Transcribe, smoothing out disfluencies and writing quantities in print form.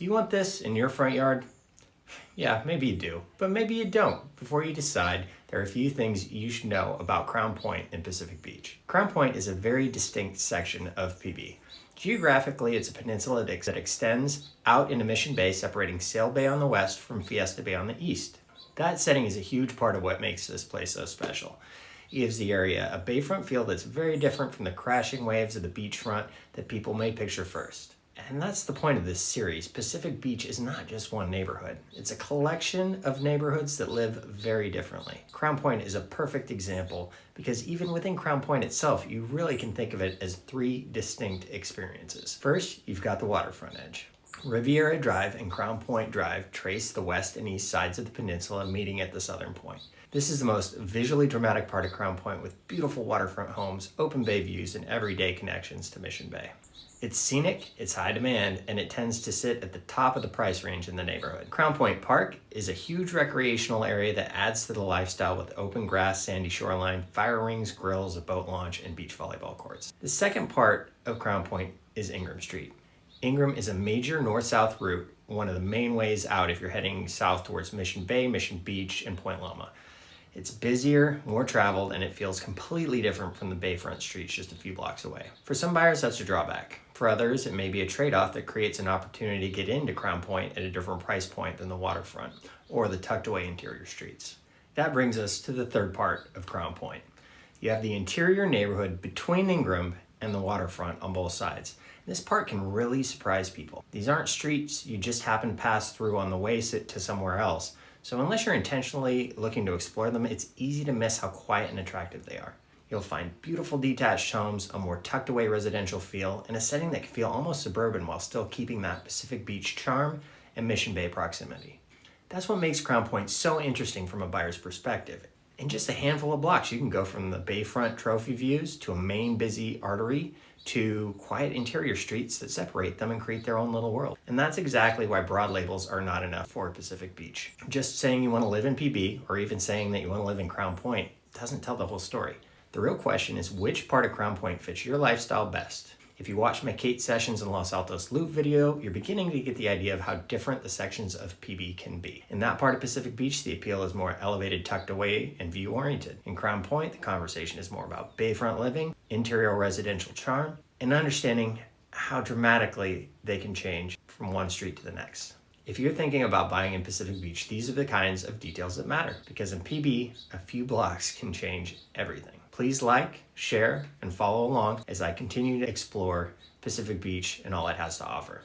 Do you want this in your front yard? Yeah, maybe you do, but maybe you don't. Before you decide, there are a few things you should know about Crown Point in Pacific Beach. Crown Point is a very distinct section of PB. Geographically, it's a peninsula that extends out into Mission Bay, separating Sail Bay on the west from Fiesta Bay on the east. That setting is a huge part of what makes this place so special. It gives the area a bayfront feel that's very different from the crashing waves of the beachfront that people may picture first. And that's the point of this series. Pacific Beach is not just one neighborhood. It's a collection of neighborhoods that live very differently. Crown Point is a perfect example because even within Crown Point itself, you really can think of it as three distinct experiences. First, you've got the waterfront edge. Riviera Drive and Crown Point Drive trace the west and east sides of the peninsula, meeting at the southern point. This is the most visually dramatic part of Crown Point, with beautiful waterfront homes, open bay views, and everyday connections to Mission Bay. It's scenic, it's high demand, and it tends to sit at the top of the price range in the neighborhood. Crown Point Park is a huge recreational area that adds to the lifestyle with open grass, sandy shoreline, fire rings, grills, a boat launch, and beach volleyball courts. The second part of Crown Point is Ingraham Street. Ingraham is a major north-south route, one of the main ways out if you're heading south towards Mission Bay, Mission Beach, and Point Loma. It's busier, more traveled, and it feels completely different from the bayfront streets just a few blocks away. For some buyers, that's a drawback. For others, it may be a trade-off that creates an opportunity to get into Crown Point at a different price point than the waterfront or the tucked-away interior streets. That brings us to the third part of Crown Point. You have the interior neighborhood between Ingraham and the waterfront on both sides. This part can really surprise people. These aren't streets you just happen to pass through on the way to somewhere else. So unless you're intentionally looking to explore them, it's easy to miss how quiet and attractive they are. You'll find beautiful detached homes, a more tucked away residential feel, and a setting that can feel almost suburban while still keeping that Pacific Beach charm and Mission Bay proximity. That's what makes Crown Point so interesting from a buyer's perspective. In just a handful of blocks, you can go from the bayfront trophy views to a main busy artery to quiet interior streets that separate them and create their own little world. And that's exactly why broad labels are not enough for Pacific Beach. Just saying you want to live in PB, or even saying that you want to live in Crown Point, doesn't tell the whole story. The real question is, which part of Crown Point fits your lifestyle best? If you watch my Kate Sessions in Los Altos Loop video, you're beginning to get the idea of how different the sections of PB can be. In that part of Pacific Beach, the appeal is more elevated, tucked away, and view-oriented. In Crown Point, the conversation is more about bayfront living, interior residential charm, and understanding how dramatically they can change from one street to the next. If you're thinking about buying in Pacific Beach, these are the kinds of details that matter, because in PB, a few blocks can change everything. Please like, share, and follow along as I continue to explore Pacific Beach and all it has to offer.